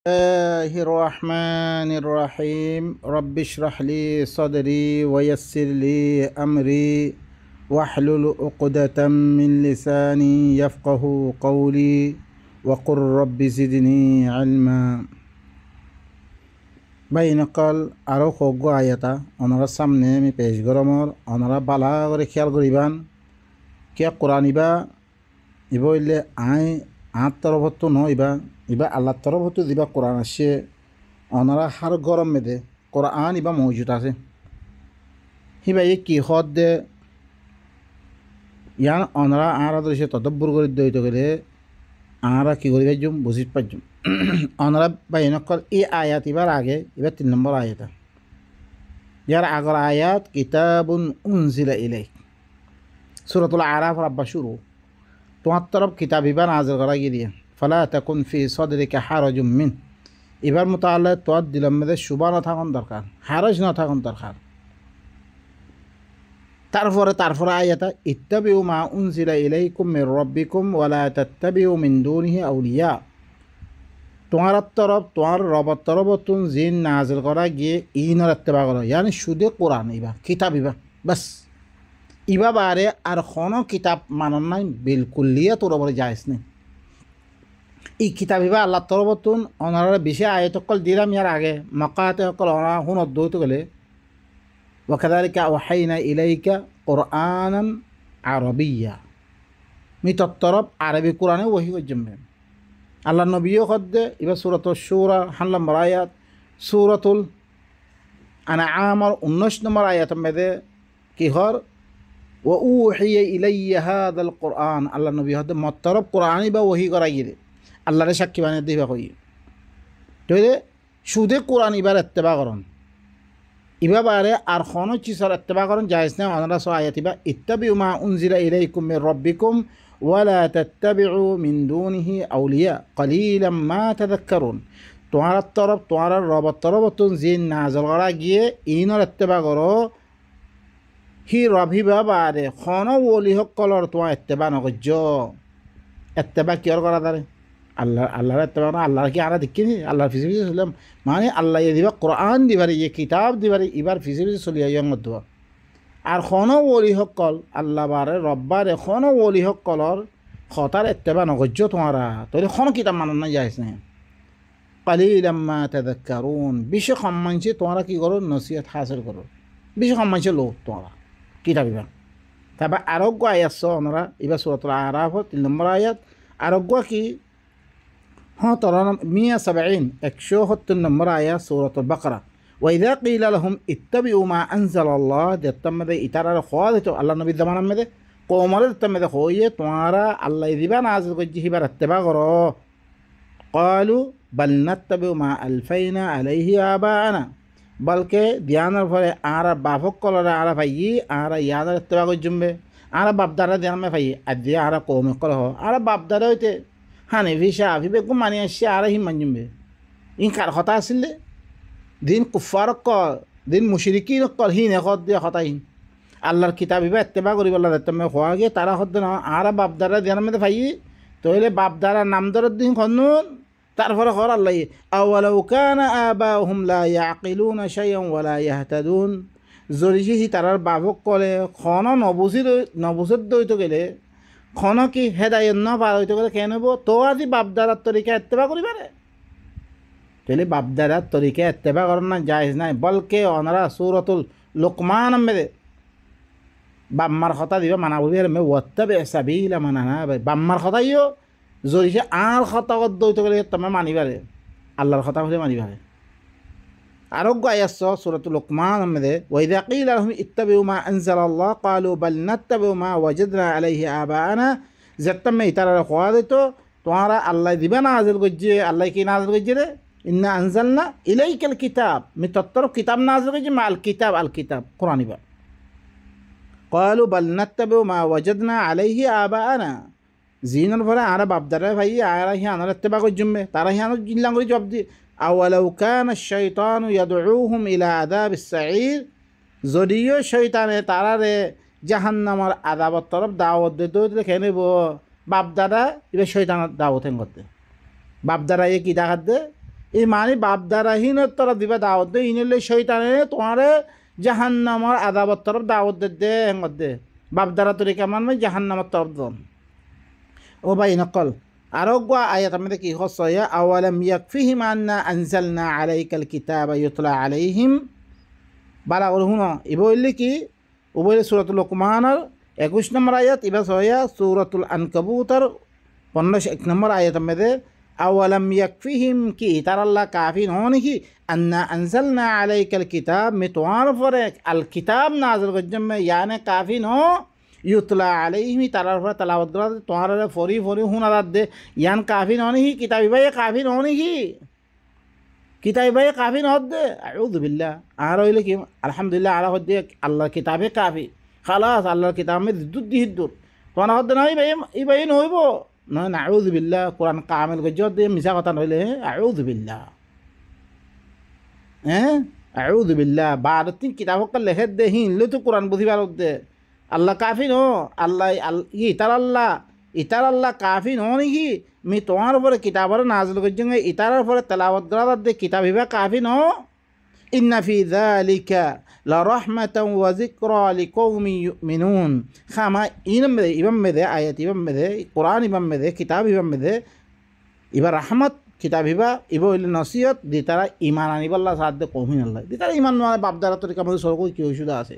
الله الرحمن الرحيم رب اشرح لي صدري ويسر لي أمري واحلل عقدة من لساني يفقه قولي وقل رب زدني علما বাইনকল আরও সজ্ঞ আয়াতা অনরা সামনে আমি পেশ গরমর অনরা বালা করে খেয়াল করিবান কিয়া কোরআনিবা ইবইলে আঁত তরফত নইবা ইবা আল্লাহর তরফত দিবা কোরআন আসে অনরা হার গরম মেদে কোরআন ইবা মজুদ আছে হিবা কি হদ দে ইয়ান অনরা আরা দৃশ্য তদব্বর করে দইতে গেলে আরা কি করি পাইজুম বুঝি পাইজুম অনরা বাইনকল এই আয়াত এবার আগে এবার 3 নম্বর আয়াত ইয়ার আগর আয়াত কিতাবুন উনজিলা ইলাইক সূরাতুল আরাফ রাব্বা শুরু তোমার তরফ কিতাব এবার নাযিল করা গিয়ে ফালা তাকুন ফি সাদরিকা হারাজুম মিন এবার মুতাআল্লা তোয়াদ দিলাম মধ্যে শুবা না থাকুন দরকার হারাজ না থাকুন দরকার তারপরে আয়াতা ইত্তাবিউ মা উনজিলা ইলাইকুম মির রাব্বিকুম ওয়ালা তাত্তাবিউ মিন দুনিহি আউলিয়া তোমার তরফ তোমার রবের তরফ তুন জিন নাজিল করা গিয়ে ইনর ইত্তেবা করো ইয়ানি শুধু কোরআন ইবা কিতাব ইবা বাস ইবা বারে আর কোনো কিতাব মানন নাই বিলকুলিয়া তোর ওপরে যাইস নেই এই কিতাব ইবা আল্লাহ তরফ তুন অনারা বেশি আয়াতকল দিলাম ইয়ার আগে মকাতে অকল অনা হুন অদ্বৈত গেলে ওয়াকাদালিকা ওয়াহাইনা ইলাইকা কোরআনান আরবিয়া মি তরফ আরবি কোরআনে ওহি জমবে আল্লাহ নবীও খদ্দে এবার সূরাতুল শুরা হান নম্বর আয়াত সূরাতুল আনআম 19 নম্বর আয়াত মেদে কি হর ওয়া উহিয়া ইলাইয়া হাদাল কোরআন আল্লাহ নবী হদ্দে মতরব কোরআনই বা ওহি করা গিয়ে আল্লাহরে সাক্ষী বানিয়ে দিবা কই তইলে শুধু কোরআন ইবার ইত্তেবা করন ইবা বারে আর কোনো চিজর ইত্তেবা করন জায়েজ না অনরা সো আয়াত ইবা ইত্তাবিউ মা উনজিলা ইলাইকুম মির রাব্বিকুম ওয়ালা তাত্তাবিউ মিন দুনিহি আউলিয়া কলিলাম মা তাযাক্কারুন তোমার তরফ তোমার রবের তরফ তুন জিন নাযিল করা গিয়ে ইনর ইত্তেবা করো হি রবিবা বারে কোনো ওলি সকলর তোমার ইত্তেবা নকর্য ইত্তেবা কিয়র করা তারে আল্লাহর ইত্তেবা না আল্লাহর কি আরা দেখিনি আল্লাহর ফিসে চলাম মানে আল্লাহ দিবা কোরআন দিবারে ইয়ে কিতাব দিবারে ইবার ফিসে চলিয়া ইয়ং মধ্যে আর কোনো ওলি সকল আল্লাহ বারে রব্বারে কোনো ওলি সকলর খতার ইত্তেবা নকর্য তোমারা তৈরি কোনো কিতাব মানন না যাইছ না কালিলাম মা তাযাক্কারুন বেশি সম্মানছে তোমরা কি করো নসিহত হাসিল করো বেশি সম্মানছে লোক তোমরা কিতাব ইবা তারপর আরোগ্য আয়াত ওনারা এবার সূরাতুল আরাফ 3 নম্বর আয়াত আরোগ্য কি হ্যাঁ তোরা 170 নম্বর আয়াত সূরাতুল বাকারা وإذا قيل لهم اتبعوا ما أنزل الله دتمده إتارا خواده الله نبي زمان مده قومر دتمده خويه تمارا الله يذبا نازل وجهه برتبا غرو قالوا بل نتبع ما ألفينا عليه آباءنا بلکه دیانر فره آرا بافق کلره آرا فایی آرا یادر اتبا جنبه آرا باب داره دیان میں فایی ادی آرا قوم کله آرا باب داره ہوتے حنفی شافعی بگو مانی اشیا آرا ہی من جنبه این کار خطا اسله দিন কুফার কল দিন মুশরিকিন কল হিন এখন দিয়ে হতাহীন আল্লাহর কিতাব ইবা ইত্তেবা করিব আল্লাহ তুমি হওয়া গিয়ে তারা হদ্দ না আর বাপদারা দিয়ার মধ্যে ভাই তইলে বাপদারা নাম ধরার দিন খনুন তারপরে হর আল্লাহ আওয়ালাউ কানা আবাহুম লা ইয়াকিলুনা শাইআন ওয়া লা ইয়াহতাদুন জরিহি হি তারার বাবক কলে খন নবুজির দইতে গেলে খন কি হেদায়েত না পার হইতে গেলে কেন হবো তো আজি বাপদারার তরিকা ইত্তেবা করিবারে তাহলে বাপদারার তরিকা ইত্তেবা করার না জায়েজ নাই বলকে ওনারা সূরাতুল লুকমান মেদে বাম্মার কথা দিবা মানা বলি আর মে ওয়াত্তাবি সাবিলা মানানা বাম্মার কথা ইও জরিছে আর কথা দইতে গেলে তুমি মানিবারে আল্লাহর কথা হলে মানিবারে আরোগ্য আয়াত সূরাতুল লুকমান মেদে ওয়াইদা কিলা লাহুম ইত্তাবিউ মা আনজালাল্লাহ ক্বালু বাল নাত্তাবিউ মা ওয়াজাদনা আলাইহি আবাআনা যত্তমে ইতারা খোয়া দিতো তোমারা আল্লাহ দিবা নাযিল করছে আল্লাহ কি নাযিল করছে রে ইন্না আনজালনা ইলাইকাল কিতাব মি তত্তর কিতাব নাযিল করছে মা আল কিতাব কোরআন ইবা ক্বালু বাল নাত্তাবিউ মা ওয়াজাদনা আলাইহি আবাআনা জিনের পরে আর বাপদারা ভাই আর হি আনার ইত্তেবা করজমে তারা হি আনার জিল্লাং করে জবাব দি আওয়ালাউ কানা আশ-শাইতানু ইয়াদউহুম ইলা আযাবিস সাঈর যদিও শয়তানে তারারে জাহান্নামের আযাবের তরফ দাওয়াত দিতে কেনেব বাপদাদা এবার শয়তানের দাওয়াত করতে বাপদারা কি দেখাত দে এই মানে বাপদারাহীনের তরফ দিবা দাওয়াত দে ইনলে শয়তানে তোমারে জাহান্নামের আযাবের তরফ দাওয়াত দে হেঙ্গত দে বাপদারা তরিকা মানে জাহান্নামের তরফ দন ও ভাই নকল আরোগ্য আয়াত আমাদের কি হচ্ছে আওয়ালাম ইয়াকফিহিম আন্না আনজালনা আলাইকাল কিতাবা ইউতলা আলাইহিম বালা করে শুনো ইবইলে কি উবইলে সূরাতুল লুকমানের 21 নম্বর আয়াত ইবা সয়া সূরাতুল আনকাবুতের 15 নম্বর আয়াত আমাদের আওয়ালাম ইয়াকফিহিম কি তারাল্লাহ কাফি নয় কি আন্না আনজালনা আলাইকাল কিতাব মে তোমার পরে আল কিতাব নাযিল করলাম ইয়ানে কাফি ন ইউতলা আলাইহিম তারার পরে তেলাওয়াত করা তোমার ফরি ফরি হুনাদাত দে ইয়ান কাফি নয় কি কিতাবি ভাই কাফি নয় কি কিতাবি ভাই কাফি নয় দে আউযু বিল্লাহ আর হইলে কি আলহামদুলিল্লাহ আলা হদ্দে আল্লাহর কিতাবে কাফি খালাস আল্লাহর কিতাব মে দুদ দিহিদুর তোমার হদ্দে নাই ভাই এই ভাই নইব নয় না আউযু বিল্লাহ কোরআন কামিল গজ্জত দে মিছা কথা নইলে আউযু বিল্লাহ আউযু বিল্লাহ বারতিন কিতাব ক লেখে দে হিনলে তো কোরআন বুঝিবার দে আল্লাহ কাফি নো আল্লাহ ইতার আল্লাহ কাফি নো নাকি মি তোমার উপরে কিতাবর নাযিল করছেন ইতারার উপরে তেলাওয়াত করা দে কিতাব হিবা কাফি নো ইন্না ফি যালিকা লা রাহমাতান ওয়া যিকরা লিকওমি ইউমিনুন খামা ইবাম মেদে আয়াত ইবাম মেদে কোরআন ইবাম মেদে কিতাব ইবাম মেদে ইবা রহমত কিতাব হিবা ইবা হইলে নসিহত দি তারা ইমান আনিবাল্লাহ সাহায্য কৌমিন আল্লাহ দি তারা ইমান মানে বাপদারা তরিকা মধ্যে সরক কি ওষুধ আছে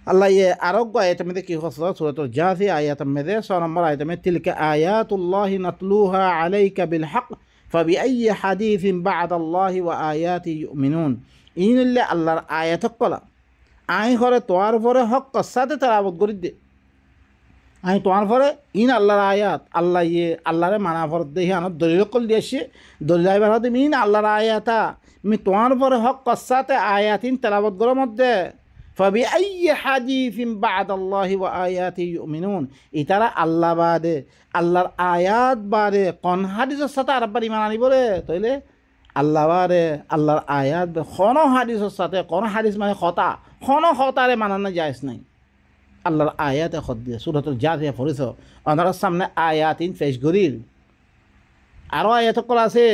আল্লাহ ইয়ে আরোগ্য আয়াত মধ্যে কি হচ্ছে সূরাতুল জাসিয়া আয়াত মধ্যে 6 নম্বর আয়াত মধ্যে তিলকা আয়াতুল্লাহি নাতলুহা আলাইকা বিল হক ফাবিআইয়ি হাদিসিন বা'দাল্লাহি ওয়া আয়াতি ইউমিনুন ইনল্লা আল্লাহর আয়াত কলা আই করে তোয়ার পরে হক সাথে তেলাওয়াত করি দে আই তোমার পরে ইন আল্লাহর আয়াত আল্লাহ ইয়ে আল্লাহরে মানা ফরত দেহি আনত দলিল কল দিয়েছি দলিল আইবার হতে ইন আল্লাহর আয়াতা মি তোমার পরে হক সাথে আয়াতিন তেলাওয়াত করার মধ্যে ফাবিআইয়ি হাদিসিন বা'দাল্লাহি ওয়া আয়াতি ইউমিনুন ইতারা আল্লাহ বাদে আল্লাহর আয়াত বাদে কোন হাদিসের সাথে আরবার ঈমান আনিবরে তাইলে আল্লাহ বাদে আল্লাহর আয়াত কোন হাদিসের সাথে কোন হাদিস মানে খতারে মানানো জায়েজ নাই আল্লাহর আয়াতে খত দিয়ে সূরাতুল জাসিয়া পড়িছ ওনার সামনে আয়াতিন পেশ করিল আরও আয়াত কল আছে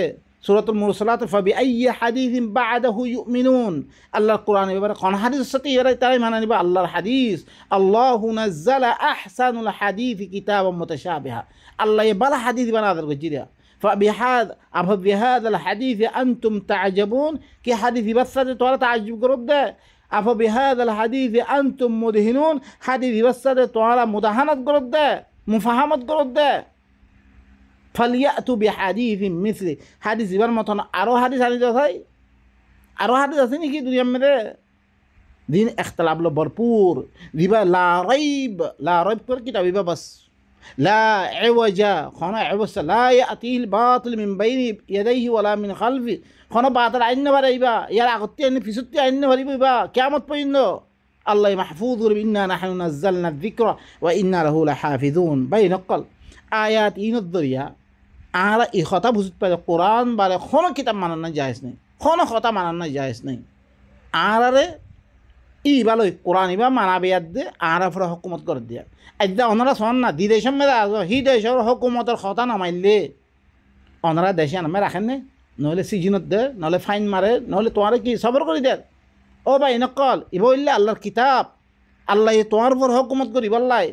সূরাতুল মুরসালাত ফাবিআইয়ি হাদিসিন বা'দাহু ইউমিনুন আল্লাহর কোরআন এবারে কোন হাদিসের সাথে এবারে তারাই মানা নিবা আল্লাহর হাদিস আল্লাহু নাযালা আহসানুল হাদিস কিতাবাম মুতাশাবিহা আল্লাহ বালা হাদিস বানাদার গজিরা ফাবিহাদাল হাদিস আনতুম তা'জাবুন কি হাদিস বাসাতে তোরা তাজ্জুব করব দে আফবিহাদাল হাদিস আনতুম মুদহিনুন হাদিস বাসাতে তোরা মুদাহানাত করব দে মুফাহামাত করব দে ফালিয়াতু বিহাদিসিন মিসলি হাদিস ইবার মতন আরও হাদিস আনিতে হয় আরও হাদিস আছে নাকি দুনিয়ার মধ্যে দিন ইখতিলাফ লো ভরপুর দিবা লা রাইব করে কিতাব দিবা বাস লা ইওয়াজা খানা ইওয়াজ লা ইয়াতিল বাতিল মিন বাইনি ইয়াদাইহি ওয়ালা মিন খালফি খানা বাতিল আইন না বারাইবা ইয়ার আগতে আইন পিছতে আইন না বারাইবা কিয়ামত পর্যন্ত আল্লাহ মাহফুজুর ইন্না নাহনু নাযালনা যিকরা ওয়া ইন্না লাহু লাহাফিজুন বাইনাকাল আয়াত ইনত দরিয়া আর এই কথা বুঝতে পারে কোরআন বারে কোনো কিতাব মানানো জায়েজ নেই কোনো কথা মানানো জায়েজ নেই আরে ই ভালো কোরআন ইবা মানাবিয়াত দে আর ফর হুকুমত করে দিয়া আজ্ঞা ওনারা শোন না দি দেশের মেয়েরা হি দেশের হুকুমতের কথা নামাইলে ওনারা দেশে নামে রাখেন নে নহলে সিজনত দে নহলে ফাইন মারে নহলে তোমার কি সবর করে দেয় ও ভাই নকল ইবা বললে আল্লাহর কিতাব আল্লাহ তোমার উপর হুকুমত করি বললাই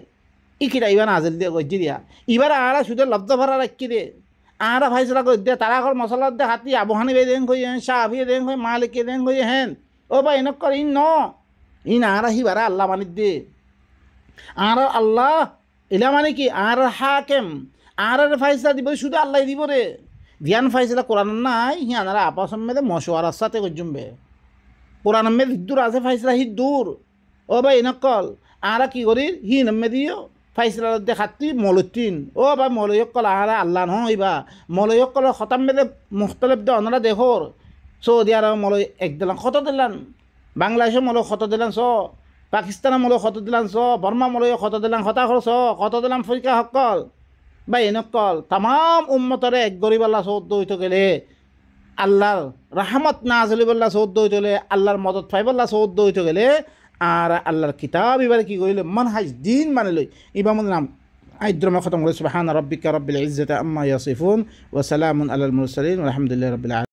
ই কিটা ইবা নাজিল দিয়ে গজ্জি দিয়া এবার আরা শুধু লব্ধ ভরা রাখি দে আরা ফাইসলা করে দে তারা ঘর মশলা দে হাতি আবু হানিফা দেন কই শাফি দেন কই মালিক দেন কই হেন ও ভাই নকল ইন ন ইন আরা হি বারা আল্লাহ মানিক দে আর আল্লাহ এলা মানে কি আর হাকেম আর ফাইসলা দিব শুধু আল্লাহ দিব রে ধ্যান ফাইসলা কোরআন নাই হি আনারা আপস মেদে মশওয়ারার সাথে গজ্জুমবে কোরআন মে দূর আছে ফাইসলা হি দূর ও ভাই নকল আরা কি করি হি নমে দিও ফাইসলা দেখাতি মলতিন ও বা মলয়কল আহারা আল্লাহ নহইবা মলয়কল খতাম মেদে মুখতলিফ দে অনারা দেখোর সৌদি আরব মলয় এক দিলাম কত দিলাম বাংলাদেশের মলয় কত দিলাম চ পাকিস্তানের মলয় কত দিলাম চ বর্মা মলয় কত দিলাম হতাশর চ কত দিলাম ফরিকা সকল বা এনেকল তাম উম্মতরে এক গরিবাল্লা চৌদ্দ হইতে গেলে আল্লাহর রাহমত না চলিবাল্লা চৌদ্দ হইতে গেলে আল্লাহর মদত ফাইবাল্লা চৌদ্দ হইতে গেলে আর আল্লাহর কিতাব এবারে কি করিলে মানহাজ দিন মানে লই এবার মধ্যে নাম আইদ্রমা খতম করে সুবহান রাব্বিকা রাব্বিল ইজ্জাতি আম্মা ইয়াসিফুন ওয়া সালামুন আলাল মুরসালিন ওয়া আলহামদুলিল্লাহি রাব্বিল আলামিন।